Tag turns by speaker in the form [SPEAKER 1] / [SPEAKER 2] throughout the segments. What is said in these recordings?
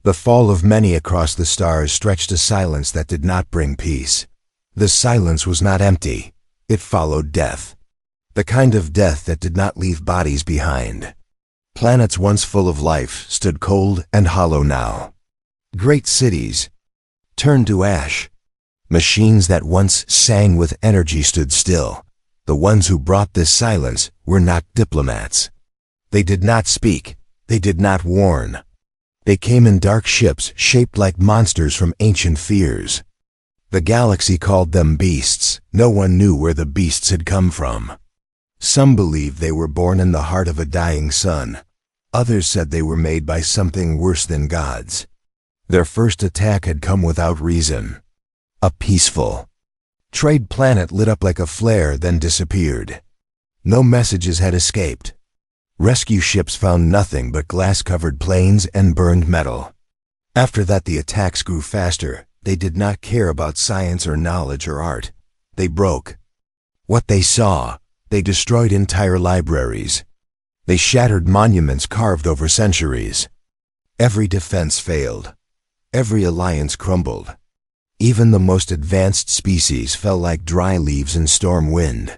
[SPEAKER 1] The fall of many across the stars stretched a silence that did not bring peace. The silence was not empty. It followed death. The kind of death that did not leave bodies behind. Planets once full of life stood cold and hollow now. Great cities turned to ash. Machines that once sang with energy stood still. The ones who brought this silence were not diplomats. They did not speak. They did not warn. They came in dark ships shaped like monsters from ancient fears. The galaxy called them beasts. No one knew where the beasts had come from. Some believed they were born in the heart of a dying sun. Others said they were made by something worse than gods. Their first attack had come without reason. A peaceful trade planet lit up like a flare, then disappeared. No messages had escaped. Rescue ships found nothing but glass-covered planes and burned metal. After that, the attacks grew faster. They did not care about science or knowledge or art. They broke. What they saw, they destroyed entire libraries. They shattered monuments carved over centuries. Every defense failed. Every alliance crumbled. Even the most advanced species fell like dry leaves in storm wind.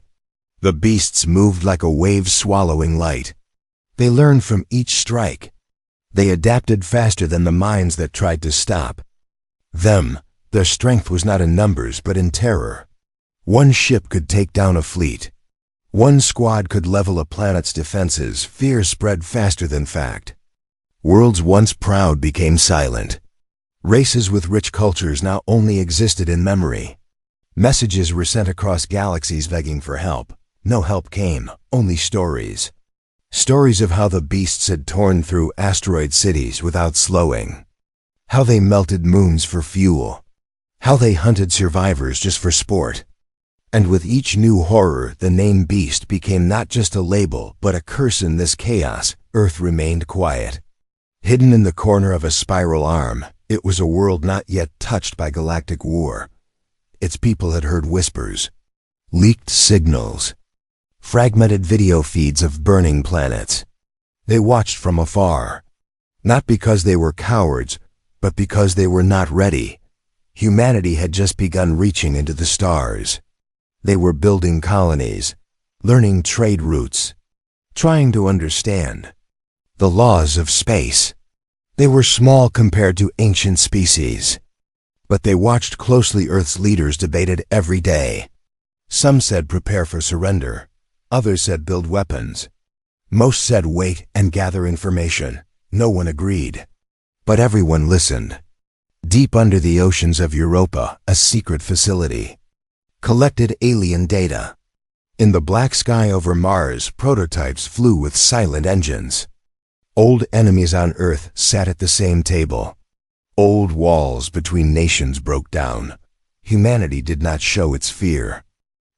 [SPEAKER 1] The beasts moved like a wave swallowing light. They learned from each strike. They adapted faster than the minds that tried to stop them. Their strength was not in numbers but in terror. One ship could take down a fleet. One squad could level a planet's defenses. Fear spread faster than fact. Worlds once proud became silent. Races with rich cultures now only existed in memory. Messages were sent across galaxies begging for help. No help came, only stories. Stories of how the beasts had torn through asteroid cities without slowing. How they melted moons for fuel. How they hunted survivors just for sport. And with each new horror, the name beast became not just a label, but a curse. In this chaos, Earth remained quiet. Hidden in the corner of a spiral arm, it was a world not yet touched by galactic war. Its people had heard whispers, leaked signals, fragmented video feeds of burning planets. They watched from afar, not because they were cowards, but because they were not ready. Humanity had just begun reaching into the stars. They were building colonies, learning trade routes, trying to understand the laws of space. They were small compared to ancient species, but they watched closely. Earth's leaders debated every day. Some said prepare for surrender. Others said build weapons. Most said wait and gather information. No one agreed. But everyone listened. Deep under the oceans of Europa, a secret facility collected alien data. In the black sky over Mars, prototypes flew with silent engines. Old enemies on Earth sat at the same table. Old walls between nations broke down. Humanity did not show its fear.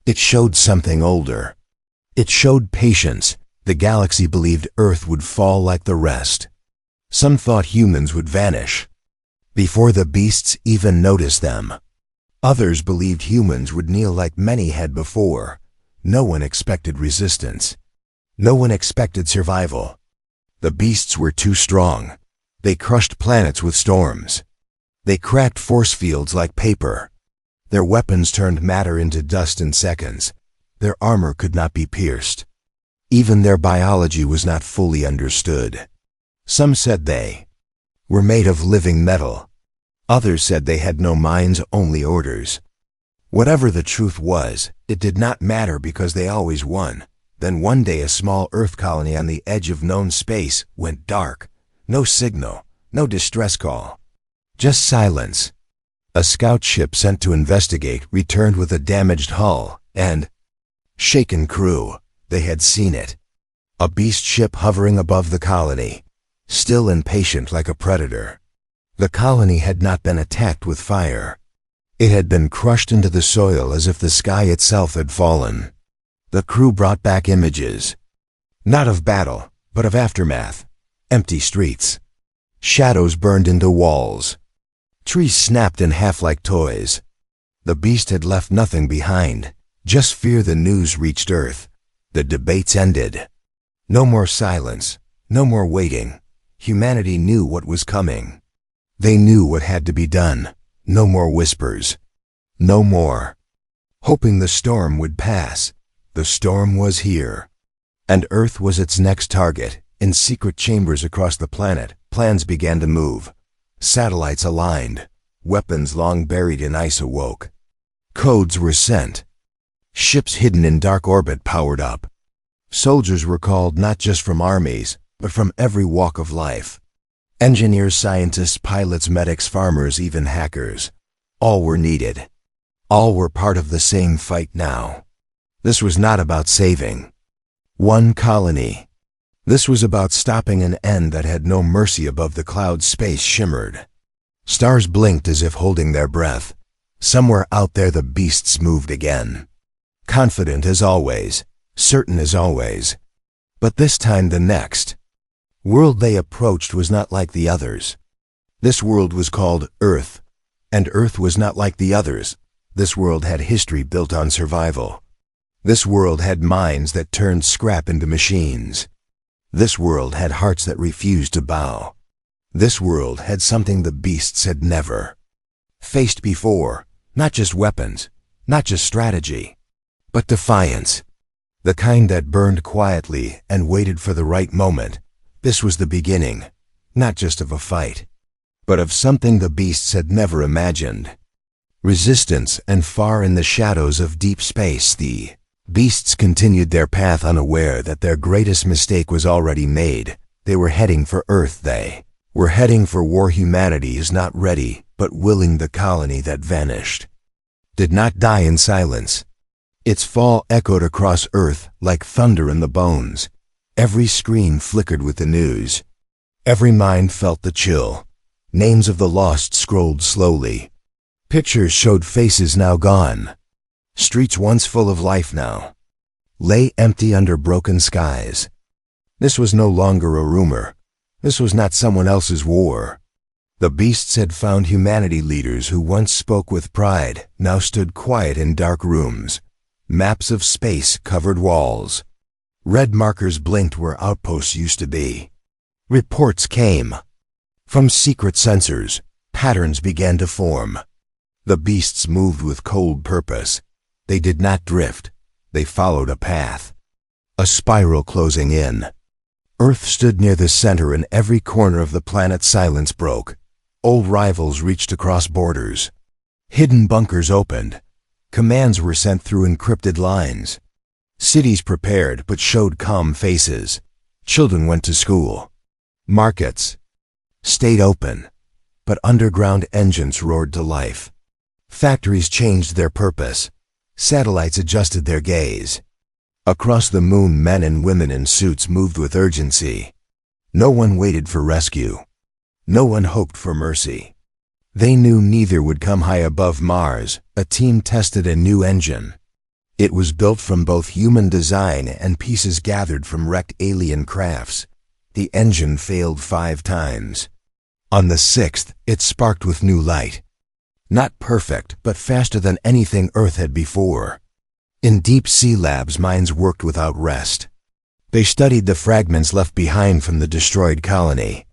[SPEAKER 1] It showed something older. It showed patience. The galaxy believed Earth would fall like the rest. Some thought humans would vanish before the beasts even noticed them. Others believed humans would kneel like many had before. No one expected resistance. No one expected survival. The beasts were too strong. They crushed planets with storms. They cracked force fields like paper. Their weapons turned matter into dust in seconds. Their armor could not be pierced. Even their biology was not fully understood. Some said they were made of living metal. Others said they had no minds, only orders. Whatever the truth was, it did not matter because they always won. Then one day a small Earth colony on the edge of known space went dark. No signal, no distress call. Just silence. A scout ship sent to investigate returned with a damaged hull and shaken crew. They had seen it. A beast ship hovering above the colony, still and patient like a predator. The colony had not been attacked with fire. It had been crushed into the soil as if the sky itself had fallen. The crew brought back images, not of battle, but of aftermath. Empty streets. Shadows burned into walls. Trees snapped in half like toys. The beast had left nothing behind, just fear. The news reached Earth. The debates ended. No more silence, no more waiting. Humanity knew what was coming. They knew what had to be done. No more whispers. No more hoping the storm would pass. The storm was here. And Earth was its next target. In secret chambers across the planet, plans began to move. Satellites aligned. Weapons long buried in ice awoke. Codes were sent. Ships hidden in dark orbit powered up. Soldiers were called not just from armies, but from every walk of life. Engineers, scientists, pilots, medics, farmers, even hackers. All were needed. All were part of the same fight now. This was not about saving one colony. This was about stopping an end that had no mercy. Above the clouds, space shimmered. Stars blinked as if holding their breath. Somewhere out there the beasts moved again. Confident as always, certain as always. But this time the next world they approached was not like the others. This world was called Earth, and Earth was not like the others. This world had history built on survival. This world had minds that turned scrap into machines. This world had hearts that refused to bow. This world had something the beasts had never faced before. Not just weapons, not just strategy, but defiance. The kind that burned quietly and waited for the right moment. This was the beginning, not just of a fight, but of something the beasts had never imagined. Resistance, and far in the shadows of deep space, the beasts continued their path, unaware that their greatest mistake was already made. They were heading for Earth. They were heading for war. Humanity is not ready, but willing. The colony that vanished did not die in silence. Its fall echoed across Earth like thunder in the bones. Every screen flickered with the news. Every mind felt the chill. Names of the lost scrolled slowly. Pictures showed faces now gone. Streets once full of life now lay empty under broken skies. This was no longer a rumor. This was not someone else's war. The beasts had found humanity. Leaders who once spoke with pride now stood quiet in dark rooms. Maps of space covered walls. Red markers blinked where outposts used to be. Reports came from secret sensors. Patterns began to form. The beasts moved with cold purpose. They did not drift. They followed a path. A spiral closing in. Earth stood near the center. In every corner of the planet silence broke. Old rivals reached across borders. Hidden bunkers opened. Commands were sent through encrypted lines. Cities prepared but showed calm faces. Children went to school. Markets stayed open, but underground engines roared to life. Factories changed their purpose. Satellites adjusted their gaze. Across the moon, men and women in suits moved with urgency. No one waited for rescue. No one hoped for mercy. They knew neither would come. High above Mars, a team tested a new engine. It was built from both human design and pieces gathered from wrecked alien crafts. The engine failed 5 times. On the 6th, it sparked with new light. Not perfect, but faster than anything Earth had before. In deep sea labs, minds worked without rest. They studied the fragments left behind from the destroyed colony.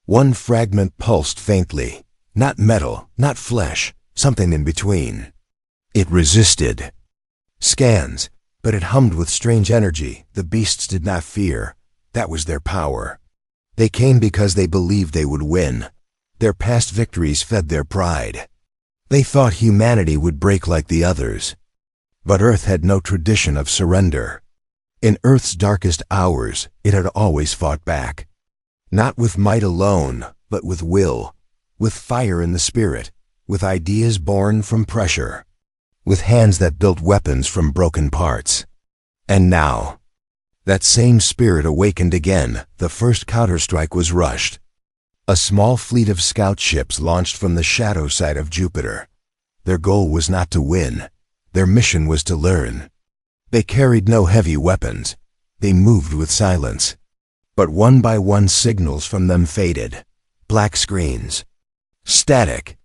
[SPEAKER 1] One fragment pulsed faintly. Not metal, not flesh, something in between. It resisted scans, but it hummed with strange energy. The beasts did not fear. That was their power. They came because they believed they would win. Their past victories fed their pride. They thought humanity would break like the others. But Earth had no tradition of surrender. In Earth's darkest hours, it had always fought back. Not with might alone, but with will, with fire in the spirit, with ideas born from pressure, with hands that built weapons from broken parts. And now, that same spirit awakened again. The first counterstrike was rushed. A small fleet of scout ships launched from the shadow side of Jupiter. Their goal was not to win. Their mission was to learn. They carried no heavy weapons. They moved with silence. But one by one signals from them faded. Black screens. Static.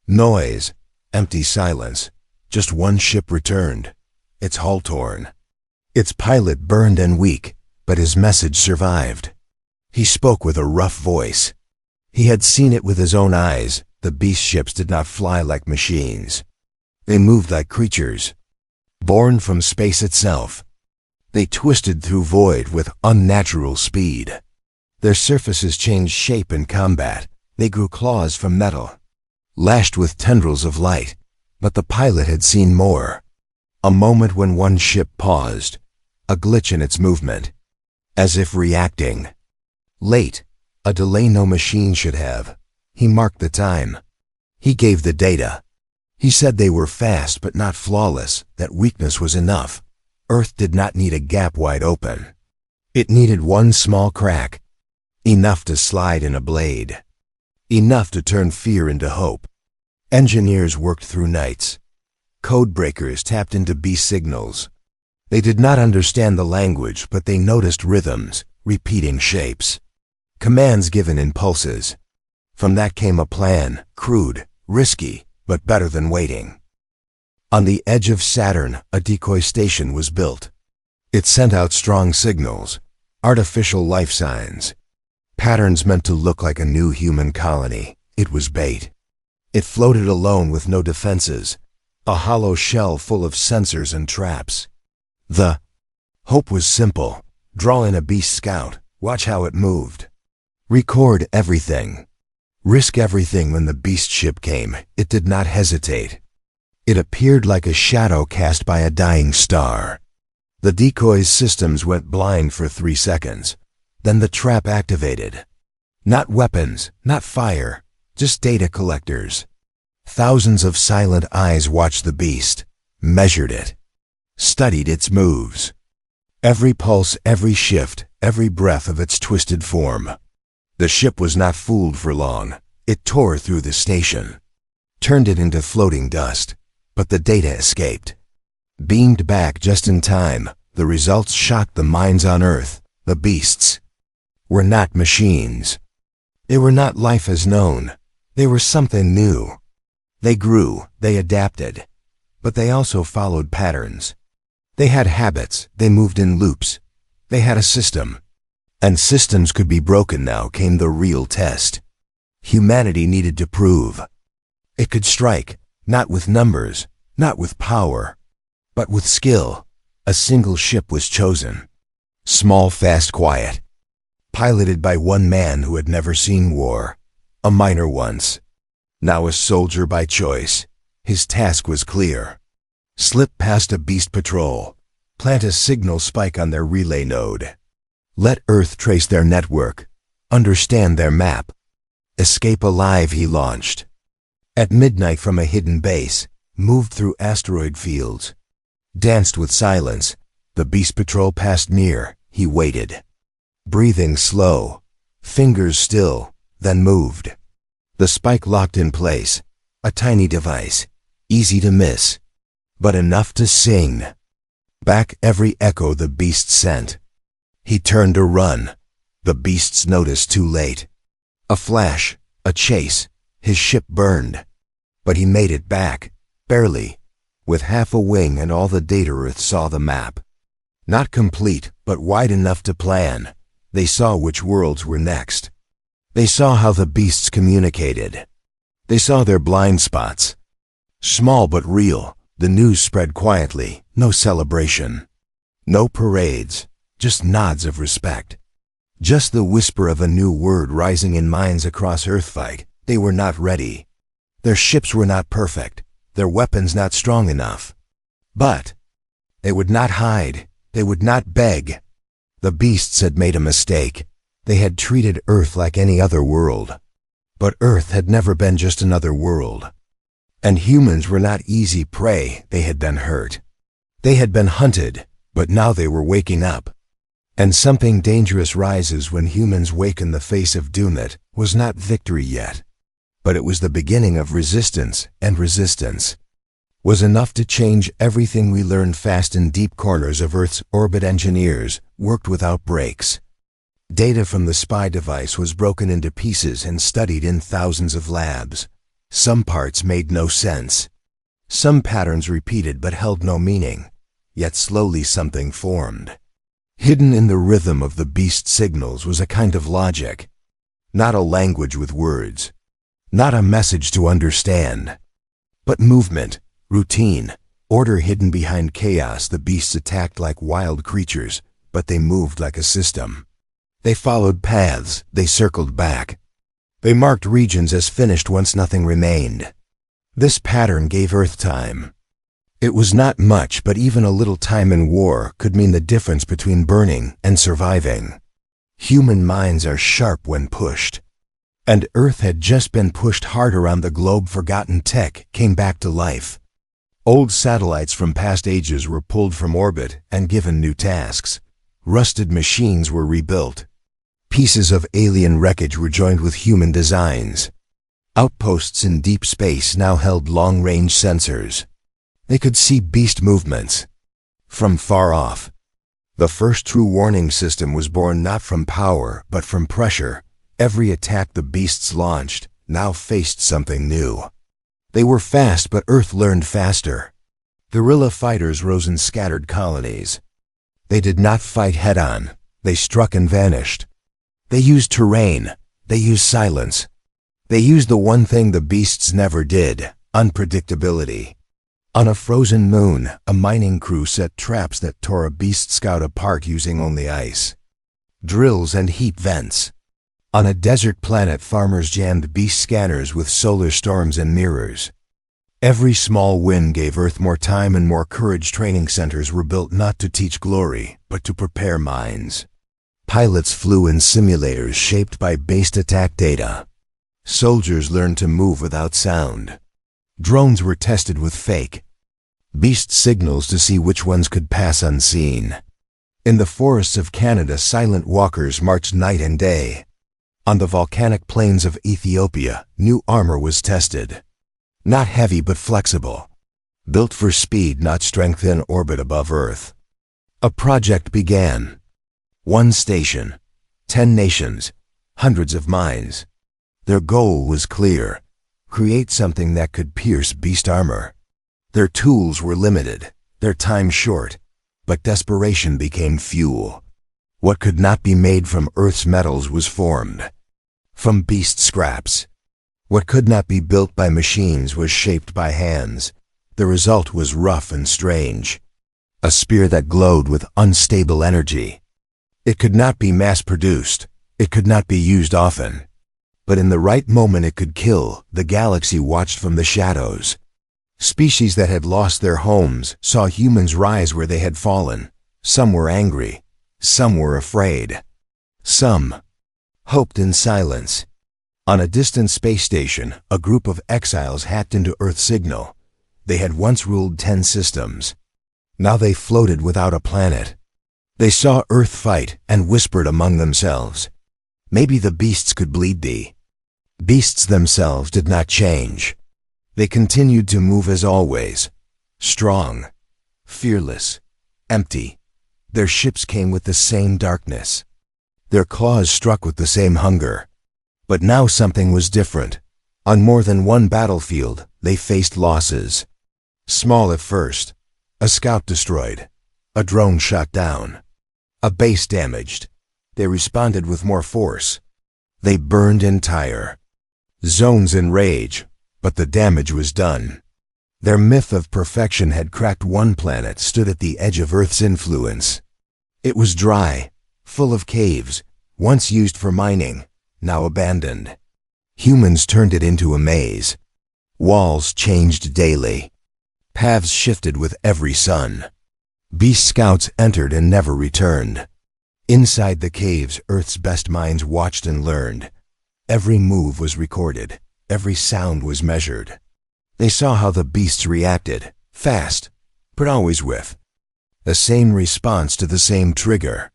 [SPEAKER 1] Noise. Empty silence. Just one ship returned. Its hull torn. Its pilot burned and weak, but his message survived. He spoke with a rough voice. He had seen it with his own eyes. The beast ships did not fly like machines. They moved like creatures, born from space itself. They twisted through void with unnatural speed. Their surfaces changed shape in combat. They grew claws from metal, lashed with tendrils of light. But the pilot had seen more. A moment when one ship paused, a glitch in its movement, as if reacting. Late, a delay no machine should have. He marked the time. He gave the data. He said they were fast but not flawless, that weakness was enough. Earth did not need a gap wide open. It needed one small crack, enough to slide in a blade, enough to turn fear into hope. Engineers worked through nights. Code breakers tapped into beast signals. They did not understand the language, but they noticed rhythms, repeating shapes, commands given in pulses. From that came a plan, crude, risky, but better than waiting. On the edge of Saturn, a decoy station was built. It sent out strong signals, artificial life signs, patterns meant to look like a new human colony. It was bait. It floated alone with no defenses, a hollow shell full of sensors and traps. The hope was simple. Draw in a beast scout, watch how it moved. Record everything. Risk everything. When the beast ship came, it did not hesitate. It appeared like a shadow cast by a dying star. The decoy's systems went blind for 3 seconds. Then the trap activated. Not weapons, not fire, just data collectors. Thousands of silent eyes watched the beast, measured it, studied its moves. Every pulse, every shift, every breath of its twisted form. The ship was not fooled for long. It tore through the station, turned it into floating dust. But the data escaped. Beamed back just in time, the results shocked the minds on Earth. The beasts were not machines. They were not life as known. They were something new. They grew, they adapted, but they also followed patterns. They had habits, they moved in loops. They had a system. And systems could be broken. Now came the real test. Humanity needed to prove it could strike. Not with numbers, not with power, but with skill. A single ship was chosen. Small, fast, quiet. Piloted by one man who had never seen war. A miner once. Now a soldier by choice. His task was clear. Slip past a beast patrol. Plant a signal spike on their relay node. Let Earth trace their network. Understand their map. Escape alive, he launched. At midnight from a hidden base, moved through asteroid fields, danced with silence. The beast patrol passed near. He waited, breathing slow, fingers still, then moved. The spike locked in place, a tiny device, easy to miss, but enough to sing. Back every echo the beast sent. He turned to run. The beasts noticed too late. A flash, a chase. His ship burned, but he made it back, barely, with half a wing and all the data. Earth saw the map. Not complete, but wide enough to plan. They saw which worlds were next. They saw how the beasts communicated. They saw their blind spots. Small but real, the news spread quietly, no celebration. No parades, just nods of respect. Just the whisper of a new word rising in minds across Earthfight. They were not ready. Their ships were not perfect, their weapons not strong enough. But they would not hide, they would not beg. The beasts had made a mistake. They had treated Earth like any other world. But Earth had never been just another world. And humans were not easy prey. They had been hurt. They had been hunted, but now they were waking up. And something dangerous rises when humans wake in the face of doom. It was not victory yet. But it was the beginning of resistance, and resistance was enough to change everything. We learned fast. In deep corners of Earth's orbit, engineers worked without breaks. Data from the spy device was broken into pieces and studied in thousands of labs. Some parts made no sense. Some patterns repeated but held no meaning. Yet slowly something formed. Hidden in the rhythm of the beast signals was a kind of logic. Not a language with words. Not a message to understand. But movement, routine, order hidden behind chaos. The beasts attacked like wild creatures, but they moved like a system. They followed paths, they circled back. They marked regions as finished once nothing remained. This pattern gave Earth time. It was not much, but even a little time in war could mean the difference between burning and surviving. Human minds are sharp when pushed. And Earth had just been pushed hard around the globe. Forgotten tech came back to life. Old satellites from past ages were pulled from orbit and given new tasks. Rusted machines were rebuilt. Pieces of alien wreckage were joined with human designs. Outposts in deep space now held long-range sensors. They could see beast movements from far off. The first true warning system was born not from power, but from pressure. Every attack the beasts launched now faced something new. They were fast, but Earth learned faster. Guerrilla fighters rose in scattered colonies. They did not fight head-on. They struck and vanished. They used terrain. They used silence. They used the one thing the beasts never did: unpredictability. On a frozen moon, a mining crew set traps that tore a beast scout apart using only ice. Drills and heat vents. On a desert planet, farmers jammed beast scanners with solar storms and mirrors. Every small win gave Earth more time and more courage. Training centers were built not to teach glory, but to prepare minds. Pilots flew in simulators shaped by beast attack data. Soldiers learned to move without sound. Drones were tested with fake beast signals to see which ones could pass unseen. In the forests of Canada, silent walkers marched night and day. On the volcanic plains of Ethiopia, new armor was tested. Not heavy but flexible. Built for speed, not strength. In orbit above Earth, a project began. 1 station, 10 nations, hundreds of minds. Their goal was clear: create something that could pierce beast armor. Their tools were limited, their time short, but desperation became fuel. What could not be made from Earth's metals was formed from beast scraps. What could not be built by machines was shaped by hands. The result was rough and strange. A spear that glowed with unstable energy. It could not be mass-produced. It could not be used often. But in the right moment it could kill. The galaxy watched from the shadows. Species that had lost their homes saw humans rise where they had fallen. Some were angry. Some were afraid. Some hoped in silence. On a distant space station, a group of exiles hacked into Earth's signal. They had once ruled 10 systems. Now they floated without a planet. They saw Earth fight and whispered among themselves, "Maybe the beasts could bleed thee." Beasts themselves did not change. They continued to move as always, strong, fearless, empty. Their ships came with the same darkness. Their claws struck with the same hunger. But now something was different. On more than one battlefield, they faced losses. Small at first. A scout destroyed. A drone shot down. A base damaged. They responded with more force. They burned entire zones in rage, but the damage was done. Their myth of perfection had cracked. One planet stood at the edge of Earth's influence. It was dry, full of caves, once used for mining, now abandoned. Humans turned it into a maze. Walls changed daily. Paths shifted with every sun. Beast scouts entered and never returned. Inside the caves, Earth's best minds watched and learned. Every move was recorded. Every sound was measured. They saw how the beasts reacted, fast, but always with the same response to the same trigger.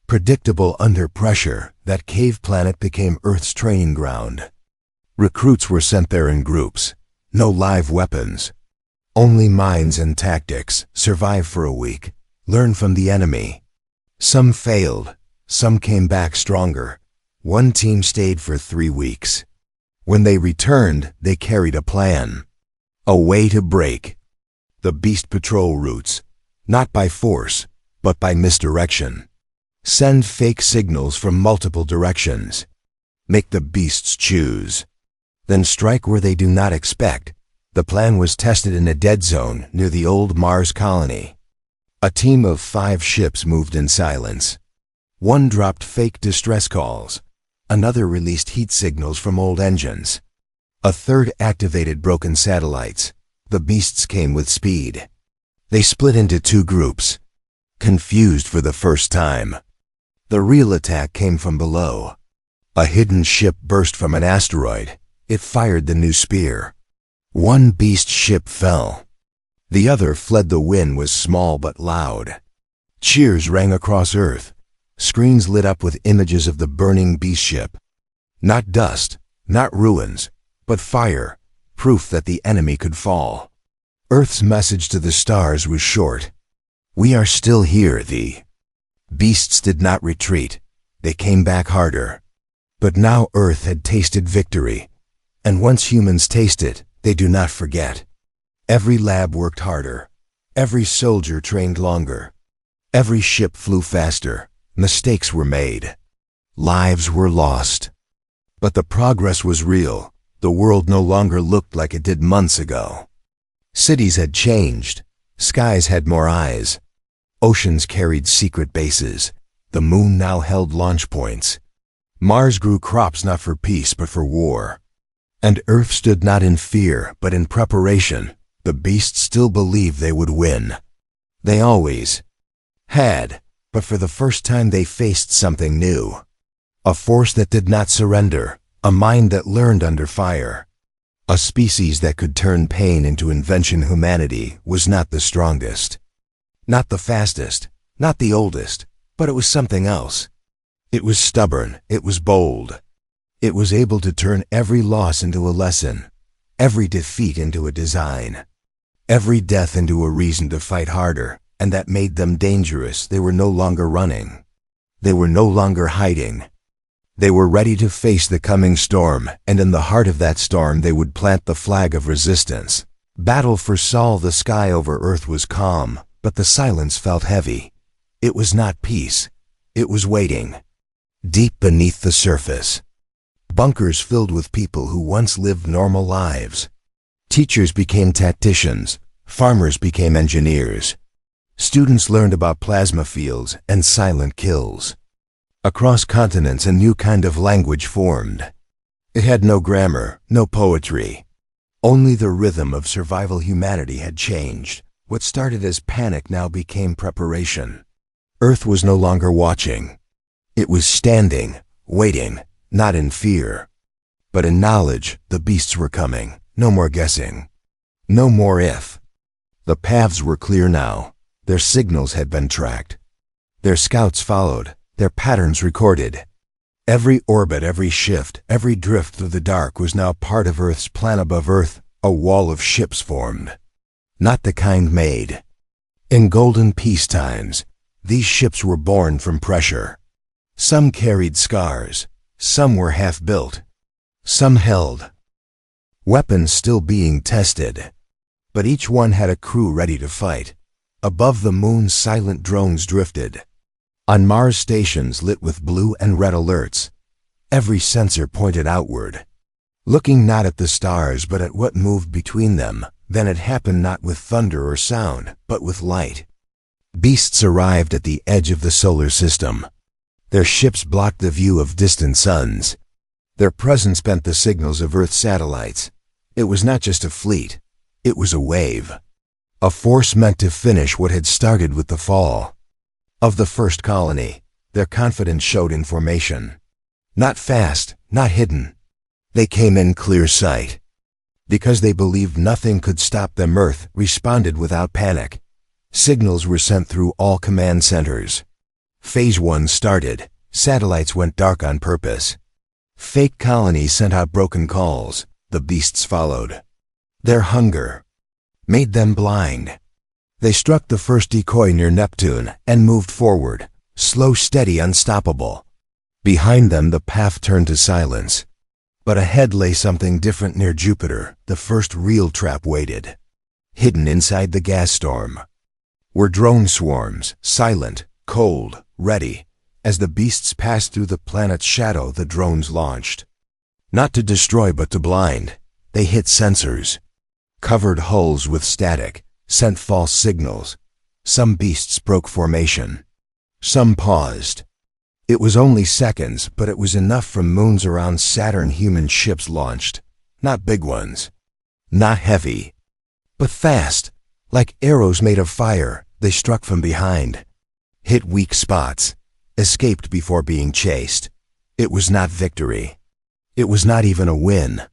[SPEAKER 1] Predictable under pressure, that cave planet became Earth's training ground. Recruits were sent there in groups. No live weapons. Only minds and tactics. Survive for a week. Learn from the enemy. Some failed. Some came back stronger. One team stayed for 3 weeks. When they returned, they carried a plan. A way to break the beast patrol routes. Not by force, but by misdirection. Send fake signals from multiple directions. Make the beasts choose. Then strike where they do not expect. The plan was tested in a dead zone near the old Mars colony. A team of 5 ships moved in silence. One dropped fake distress calls. Another released heat signals from old engines. A third activated broken satellites. The beasts came with speed. They split into 2 groups, confused for the first time. The real attack came from below. A hidden ship burst from an asteroid. It fired the new spear. One beast ship fell. The other fled. The win was small but loud. Cheers rang across Earth. Screens lit up with images of the burning beast ship. Not dust, not ruins, but fire, proof that the enemy could fall. Earth's message to the stars was short. We are still here. The beasts did not retreat. They came back harder. But now Earth had tasted victory. And once humans taste it, they do not forget. Every lab worked harder. Every soldier trained longer. Every ship flew faster. Mistakes were made. Lives were lost. But the progress was real. The world no longer looked like it did months ago. Cities had changed. Skies had more eyes. Oceans carried secret bases. The moon now held launch points. Mars grew crops not for peace but for war. And Earth stood not in fear but in preparation. The beasts still believed they would win. They always had, but for the first time they faced something new. A force that did not surrender, a mind that learned under fire. A species that could turn pain into invention. Humanity was not the strongest, not the fastest, not the oldest, but it was something else. It was stubborn, it was bold. It was able to turn every loss into a lesson, every defeat into a design, every death into a reason to fight harder, and that made them dangerous. They were no longer running. They were no longer hiding. They were ready to face the coming storm, and in the heart of that storm they would plant the flag of resistance. Battle for Sol. The sky over Earth was calm, but the silence felt heavy. It was not peace. It was waiting. Deep beneath the surface. Bunkers filled with people who once lived normal lives. Teachers became tacticians. Farmers became engineers. Students learned about plasma fields and silent kills. Across continents a new kind of language formed. It had no grammar, no poetry. Only the rhythm of survival. Humanity had changed. What started as panic now became preparation. Earth was no longer watching. It was standing, waiting, not in fear, but in knowledge. The beasts were coming. No more guessing. No more if. The paths were clear now. Their signals had been tracked. Their scouts followed. Their patterns recorded. Every orbit, every shift, every drift through the dark was now part of Earth's plan. Above Earth, a wall of ships formed. Not the kind made in golden peace times. These ships were born from pressure. Some carried scars. Some were half-built. Some held weapons still being tested. But each one had a crew ready to fight. Above the moon silent drones drifted. On Mars stations lit with blue and red alerts. Every sensor pointed outward, looking not at the stars but at what moved between them. Then it happened not with thunder or sound, but with light. Beasts arrived at the edge of the solar system. Their ships blocked the view of distant suns. Their presence bent the signals of Earth satellites. It was not just a fleet. It was a wave. A force meant to finish what had started with the fall of the first colony. Their confidence showed in formation. Not fast, not hidden. They came in clear sight. Because they believed nothing could stop them, Earth responded without panic. Signals were sent through all command centers. Phase 1 started. Satellites went dark on purpose. Fake colonies sent out broken calls. The beasts followed. Their hunger made them blind. They struck the first decoy near Neptune and moved forward, slow, steady, unstoppable. Behind them the path turned to silence. But ahead lay something different. Near Jupiter, the first real trap waited. Hidden inside the gas storm were drone swarms, silent, cold, ready. As the beasts passed through the planet's shadow, the drones launched. Not to destroy but to blind. They hit sensors, covered hulls with static, sent false signals. Some beasts broke formation. Some paused. It was only seconds, but it was enough. From moons around Saturn, human ships launched. Not big ones. Not heavy. But fast. Like arrows made of fire, they struck from behind. Hit weak spots. Escaped before being chased. It was not victory. It was not even a win.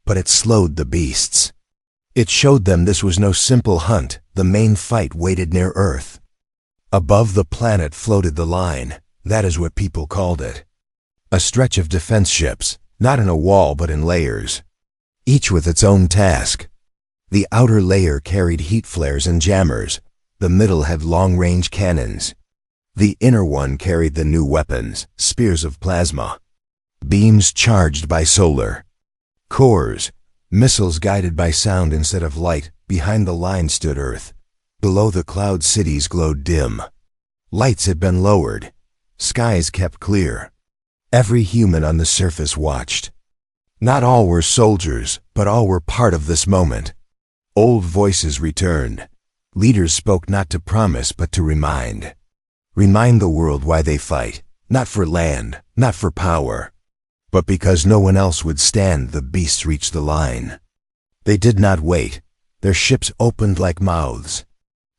[SPEAKER 1] But it slowed the beasts. It showed them this was no simple hunt. The main fight waited near Earth. Above the planet floated the line. That is what people called it. A stretch of defense ships, not in a wall but in layers. Each with its own task. The outer layer carried heat flares and jammers. The middle had long-range cannons. The inner one carried the new weapons, spears of plasma. Beams charged by solar. Cores, missiles guided by sound instead of light. Behind the line stood Earth. Below, the cloud cities glowed dim. Lights had been lowered. Skies kept clear. Every human on the surface watched. Not all were soldiers, but all were part of this moment. Old voices returned. Leaders spoke not to promise, but to remind. Remind the world why they fight. Not for land, not for power. But because no one else would stand, the beasts reached the line. They did not wait. Their ships opened like mouths.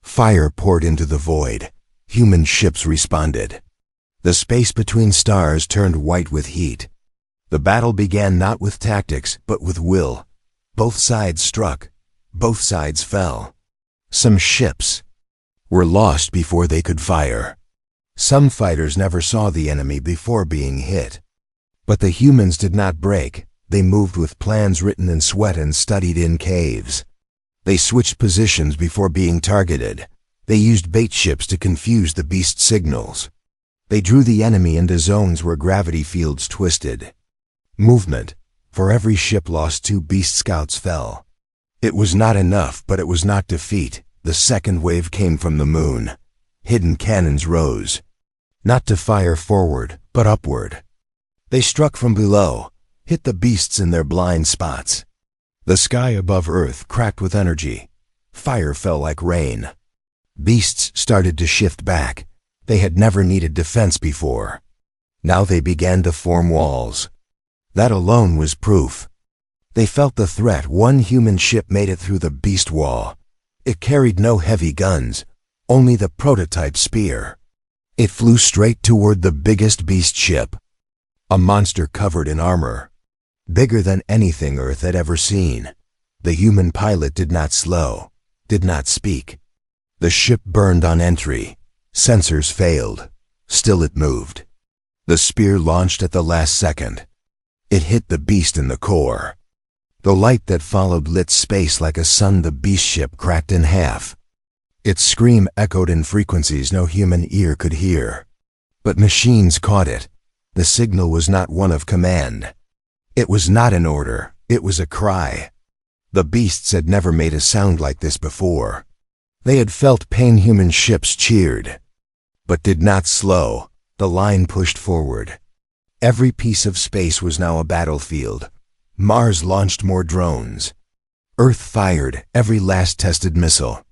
[SPEAKER 1] Fire poured into the void. Human ships responded. The space between stars turned white with heat. The battle began not with tactics, but with will. Both sides struck. Both sides fell. Some ships were lost before they could fire. Some fighters never saw the enemy before being hit. But the humans did not break. They moved with plans written in sweat and studied in caves. They switched positions before being targeted. They used bait ships to confuse the beast signals. They drew the enemy into zones where gravity fields twisted. Movement. For every ship lost, 2 beast scouts fell. It was not enough, but it was not defeat. The second wave came from the moon. Hidden cannons rose. Not to fire forward, but upward. They struck from below, hit the beasts in their blind spots. The sky above Earth cracked with energy. Fire fell like rain. Beasts started to shift back. They had never needed defense before. Now they began to form walls. That alone was proof. They felt the threat. One human ship made it through the beast wall. It carried no heavy guns, only the prototype spear. It flew straight toward the biggest beast ship. A monster covered in armor. Bigger than anything Earth had ever seen. The human pilot did not slow, did not speak. The ship burned on entry. Sensors failed. Still it moved. The spear launched at the last second. It hit the beast in the core. The light that followed lit space like a sun. The beast ship cracked in half. Its scream echoed in frequencies no human ear could hear. But machines caught it. The signal was not one of command. It was not an order. It was a cry. The beasts had never made a sound like this before. They had felt pain. Human ships cheered, but did not slow. The line pushed forward. Every piece of space was now a battlefield. Mars launched more drones. Earth fired every last tested missile.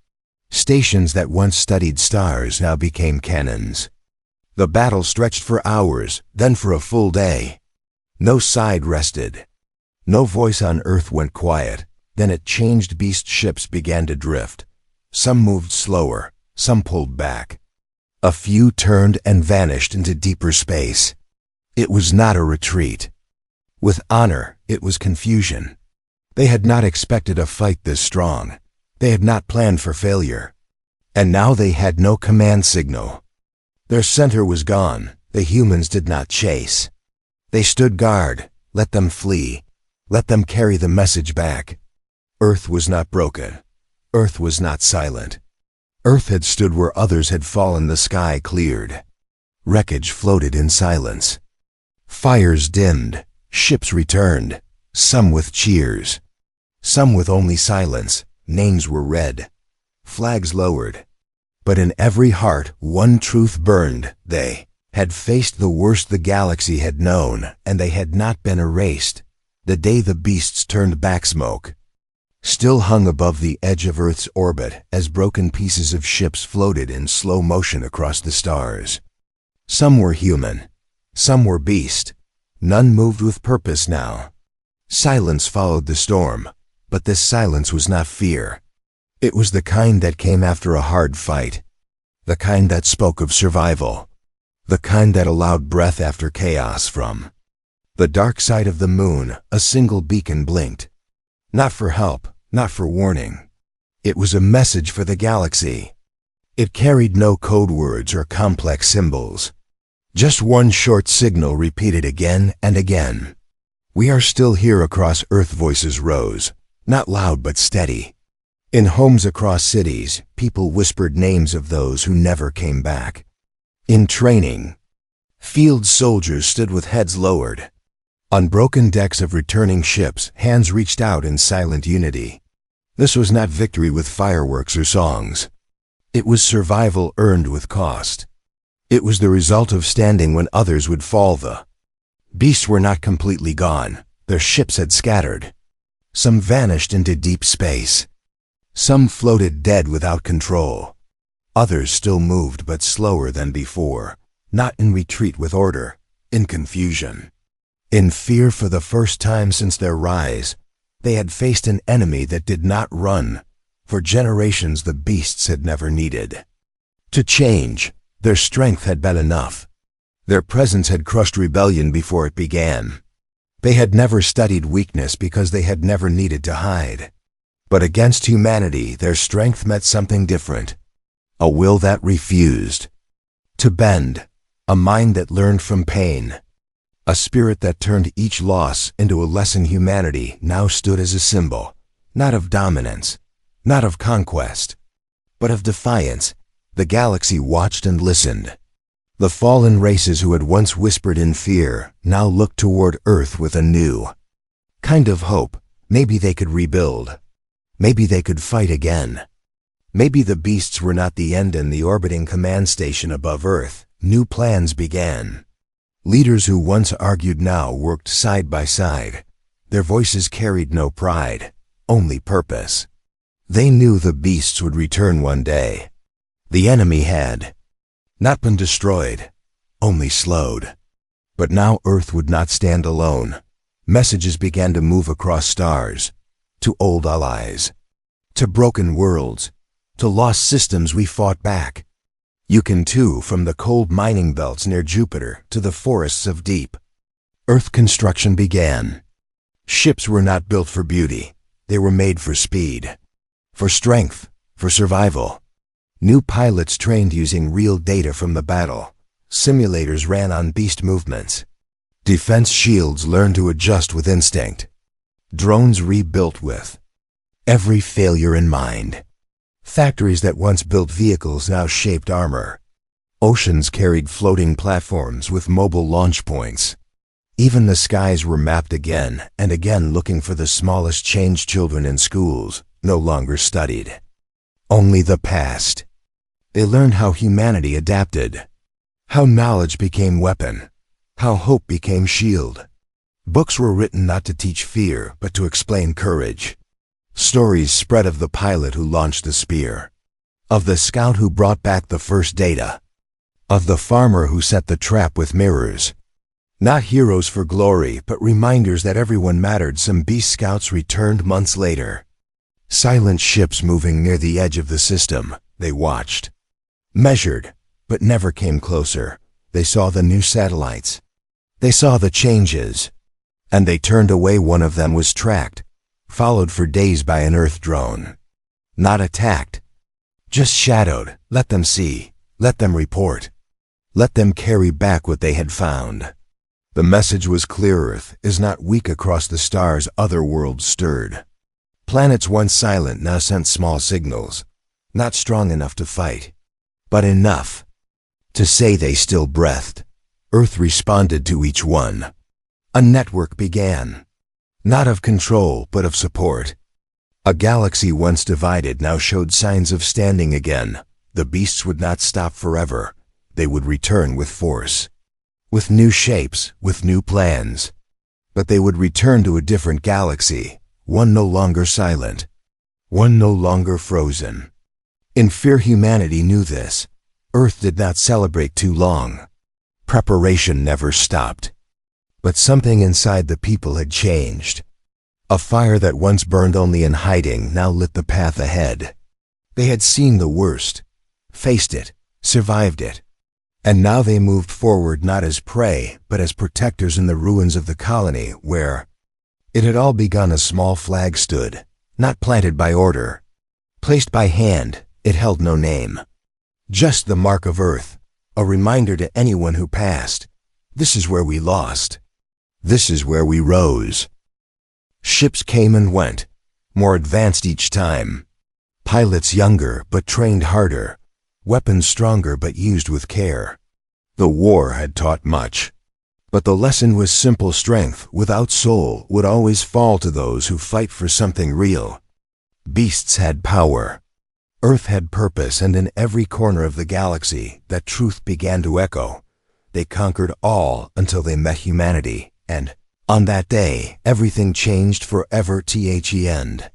[SPEAKER 1] Stations that once studied stars now became cannons. The battle stretched for hours, then for a full day. No side rested. No voice on Earth went quiet. Then it changed. Beast ships began to drift. Some moved slower, some pulled back. A few turned and vanished into deeper space. It was not a retreat. With honor, it was confusion. They had not expected a fight this strong. They had not planned for failure. And now they had no command signal. Their center was gone. The humans did not chase. They stood guard. Let them flee. Let them carry the message back. Earth was not broken. Earth was not silent. Earth had stood where others had fallen. The sky cleared. Wreckage floated in silence. Fires dimmed. Ships returned. Some with cheers. Some with only silence. Names were read. Flags lowered. But in every heart, one truth burned. They had faced the worst the galaxy had known, and they had not been erased. The day the beasts turned back, smoke still hung above the edge of Earth's orbit as broken pieces of ships floated in slow motion across the stars. Some were human, some were beast. None moved with purpose now. Silence followed the storm, but this silence was not fear. It was the kind that came after a hard fight, the kind that spoke of survival, the kind that allowed breath after chaos. From the dark side of the moon, a single beacon blinked. Not for help, not for warning. It was a message for the galaxy. It carried no code words or complex symbols. Just one short signal repeated again and again. "We are still here." Across Earth voices rose, not loud but steady. In homes across cities, people whispered names of those who never came back. In training, field soldiers stood with heads lowered. On broken decks of returning ships, hands reached out in silent unity. This was not victory with fireworks or songs. It was survival earned with cost. It was the result of standing when others would fall. The beasts were not completely gone. Their ships had scattered. Some vanished into deep space. Some floated dead without control. Others still moved, but slower than before, not in retreat with order, in confusion. In fear. For the first time since their rise, they had faced an enemy that did not run. For generations the beasts had never needed to change. Their strength had been enough. Their presence had crushed rebellion before it began. They had never studied weakness because they had never needed to hide. But against humanity, their strength meant something different. A will that refused to bend, a mind that learned from pain, a spirit that turned each loss into a lesson. Humanity now stood as a symbol, not of dominance, not of conquest, but of defiance. The galaxy watched and listened. The fallen races who had once whispered in fear now looked toward Earth with a new kind of hope. Maybe they could rebuild. Maybe they could fight again. Maybe the beasts were not the end. In the orbiting command station above Earth, new plans began. Leaders who once argued now worked side by side. Their voices carried no pride, only purpose. They knew the beasts would return one day. The enemy had not been destroyed, only slowed. But now Earth would not stand alone. Messages began to move across stars, to old allies, to broken worlds, to lost systems we fought back. You can too, from the cold mining belts near Jupiter to the forests of deep Earth. Construction began. Ships were not built for beauty. They were made for speed, for strength, for survival. New pilots trained using real data from the battle. Simulators ran on beast movements. Defense shields learned to adjust with instinct. Drones rebuilt with every failure in mind. Factories that once built vehicles now shaped armor. Oceans carried floating platforms with mobile launch points. Even the skies were mapped again and again, looking for the smallest change. Children in schools no longer studied only the past. They learned how humanity adapted, how knowledge became weapon, how hope became shield. Books were written not to teach fear, but to explain courage. Stories spread of the pilot who launched the spear, of the scout who brought back the first data, of the farmer who set the trap with mirrors. Not heroes for glory, but reminders that everyone mattered. Some beast scouts returned months later. Silent ships moving near the edge of the system. They watched, measured, but never came closer. They saw the new satellites. They saw the changes. And they turned away. One of them was tracked, followed for days by an Earth drone. Not attacked, just shadowed. Let them see, let them report, let them carry back what they had found. The message was clear: Earth is not weak. Across the stars, other worlds stirred. Planets once silent now sent small signals, not strong enough to fight, but enough to say they still breathed. Earth responded to each one. A network began, not of control, but of support. A galaxy once divided now showed signs of standing again. The beasts would not stop forever, they would return with force. With new shapes, with new plans. But they would return to a different galaxy, one no longer silent, one no longer frozen. In fear, humanity knew this. Earth did not celebrate too long. Preparation never stopped. But something inside the people had changed. A fire that once burned only in hiding now lit the path ahead. They had seen the worst, faced it, survived it. And now they moved forward not as prey, but as protectors in the ruins of the colony where it had all begun. A small flag stood, not planted by order. Placed by hand, it held no name. Just the mark of Earth, a reminder to anyone who passed. This is where we lost. This is where we rose. Ships came and went, more advanced each time. Pilots younger but trained harder. Weapons stronger but used with care. The war had taught much. But the lesson was simple: strength without soul would always fall to those who fight for something real. Beasts had power. Earth had purpose, and in every corner of the galaxy, that truth began to echo. They conquered all until they met humanity, and on that day, everything changed forever. The end.